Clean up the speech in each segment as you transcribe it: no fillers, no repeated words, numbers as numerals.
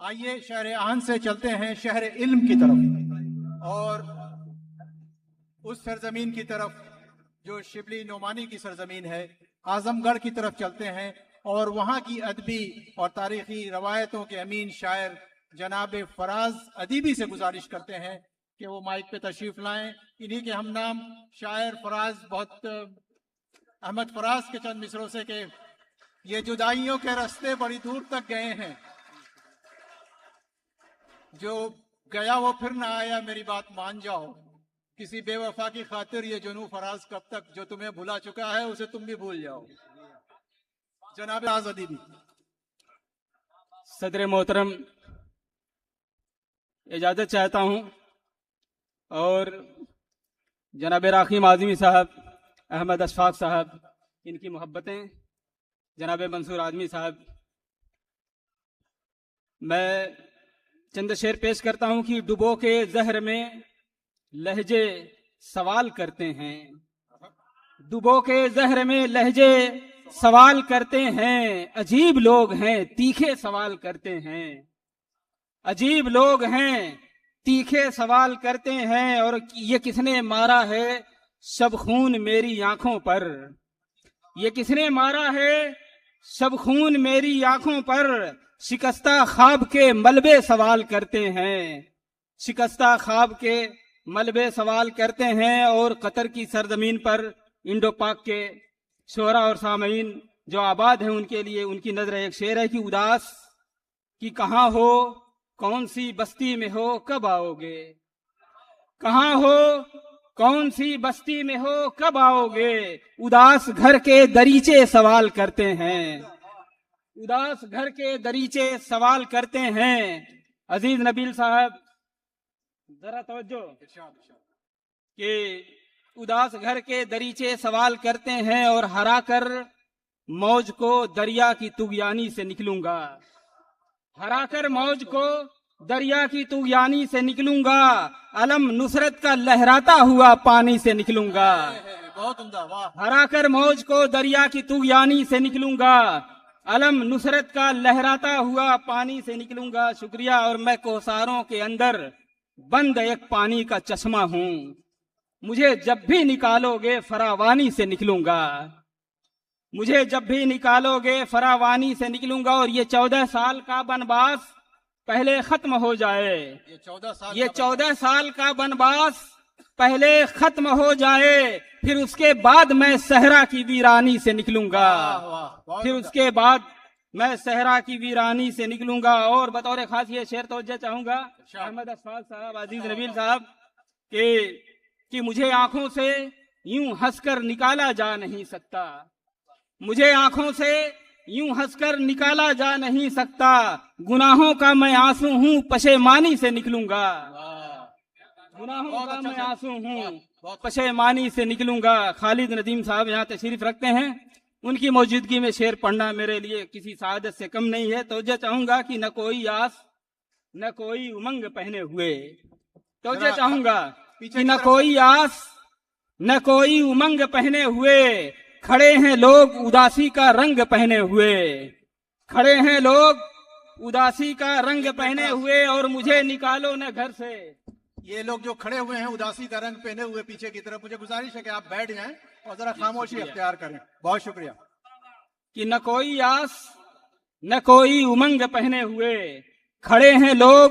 آئیے شہر آہن سے چلتے ہیں شہر علم کی طرف اور اس سرزمین کی طرف جو شبلی نعمانی کی سرزمین ہے، اعظم گڑھ کی طرف چلتے ہیں اور وہاں کی ادبی اور تاریخی روایتوں کے امین شاعر جناب فراز ادیبی سے گزارش کرتے ہیں کہ وہ مائک پہ تشریف لائیں۔ انہی کے ہم نام شاعر فراز احمد فراز کے چند مصروں سے کہ یہ جدائیوں کے رستے بڑی دور تک گئے ہیں، جو گیا وہ پھر نہ آیا، میری بات مان جاؤ، کسی بے وفا کی خاطر یہ جنوں فراز کب تک، جو تمہیں بھلا چکا ہے اسے تم بھی بھول جاؤ۔ جناب فراز ادیبی۔ صدر محترم اجازت چاہتا ہوں اور جناب راخیم اعظمی صاحب، احمد اشفاق صاحب، ان کی محبتیں، جناب منصور اعظمی صاحب، میں چند شعر پیش کرتا ہوں کہ ڈبو کے زہر میں لہجے سوال کرتے ہیں، ڈبو کے زہر میں لہجے سوال کرتے ہیں، عجیب لوگ ہیں تیکھے سوال کرتے ہیں، عجیب لوگ ہیں تیکھے سوال کرتے ہیں، اور یہ کس نے مارا ہے شب خون میری آنکھوں پر، یہ کس نے مارا ہے شب خون میری آنکھوں پر، شکستہ خواب کے ملبے سوال کرتے ہیں، شکستہ خواب کے ملبے سوال کرتے ہیں، اور قطر کی سرزمین پر انڈو پاک کے شعراء اور سامعین جو آباد ہیں ان کے لیے ان کی نظر ایک شعر ہے کہ اداس کہ کہاں ہو کون سی بستی میں ہو کب آؤ گے، کہاں ہو کون سی بستی میں ہو کب آؤ گے، اداس گھر کے دریچے سوال کرتے ہیں، اداس گھر کے دریچے سوال کرتے ہیں۔ عزیز نبیل صاحب ذرا توجہ کہ اداس گھر کے دریچے سوال کرتے ہیں، اور ہرا کر موج کو دریا کی طغیانی سے نکلوں گا، ہرا کر موج کو دریا کی طغیانی سے نکلوں گا، علم نصرت کا لہراتا ہوا پانی سے نکلوں گا، بہت عمدہ، واہ۔ ہرا کر موج کو دریا کی طغیانی سے نکلوں گا، علم نصرت کا لہراتا ہوا پانی سے نکلوں گا۔ شکریہ۔ اور میں کوثاروں کے اندر بند ایک پانی کا چشمہ ہوں، مجھے جب بھی نکالو گے فراوانی سے نکلوں گا، مجھے جب بھی نکالو گے فراوانی سے نکلوں گا، اور یہ 14 سال کا بنواس پہلے ختم ہو جائے، یہ 14 سال کا بنواس پہلے ختم ہو جائے، پھر اس کے بعد میں صحرا کی ویرانی سے نکلوں گا، پھر اس کے بعد میں صحرا کی ویرانی سے نکلوں گا۔ اور بطور خاص یہ شعر توجہ چاہوں گا احمد اشفاق صاحب، عزیز نبیل صاحب کہ مجھے آنکھوں سے یوں ہنس کر نکالا جا نہیں سکتا، مجھے آنکھوں سے یوں ہنس کر نکالا جا نہیں سکتا، گناہوں کا میں آنسو ہوں پشیمانی سے نکلوں گا، گناہوں کا میں آنسو ہوں پشیمانی سے نکلوں گا۔ خالد ندیم صاحب یہاں تشریف رکھتے ہیں، ان کی موجودگی میں شعر پڑھنا میرے لیے کسی سعادت سے کم نہیں ہے۔ توجہ چاہوں گا کہ نہ کوئی آس نہ کوئی امنگ پہنے ہوئے، توجہ چاہوں گا کہ نہ کوئی آس نہ کوئی امنگ پہنے ہوئے، کھڑے ہیں لوگ اداسی کا رنگ پہنے ہوئے، کھڑے ہیں لوگ اداسی کا رنگ پہنے ہوئے، اور مجھے نکالو نہ گھر سے۔ یہ لوگ جو کھڑے ہوئے ہیں اداسی کا رنگ پہنے ہوئے پیچھے کی طرف، مجھے گزارش ہے کہ آپ بیٹھ جائیں اور ذرا خاموشی اختیار کریں۔ بہت شکریہ۔ کہ نہ کوئی آس نہ کوئی امنگ پہنے ہوئے، کھڑے ہیں لوگ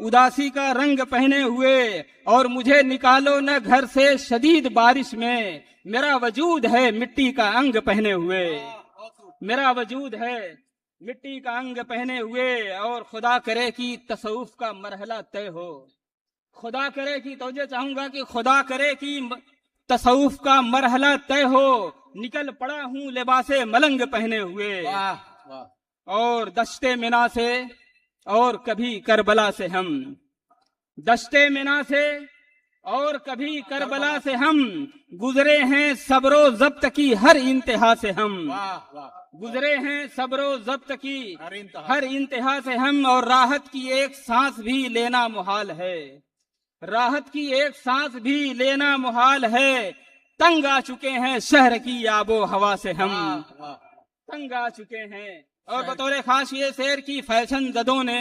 اداسی کا رنگ پہنے ہوئے، اور مجھے نکالو نہ گھر سے شدید بارش میں، میرا وجود ہے مٹی کا انگ پہنے ہوئے، میرا وجود ہے مٹی کا انگ پہنے ہوئے، اور خدا کرے کہ تصوف کا مرحلہ طے ہو، خدا کرے کہ توجہ چاہوں گا کہ خدا کرے کہ تصوف کا مرحلہ طے ہو، نکل پڑا ہوں لباس ملنگ پہنے ہوئے، اور دشتے منا سے اور کبھی کربلا سے ہم، دشتے منا سے اور کبھی کربلا سے ہم، گزرے ہیں صبر و ضبط کی ہر انتہا سے ہم، گزرے ہیں صبر و ضبط کی ہر انتہا سے ہم، اور راحت کی ایک سانس بھی لینا محال ہے، راحت کی ایک سانس بھی لینا محال ہے، تنگ آ چکے ہیں شہر کی آب و ہوا سے ہم، تنگ آ چکے ہیں۔ اور بطور خاص یہ شعر کی فیشن زدوں نے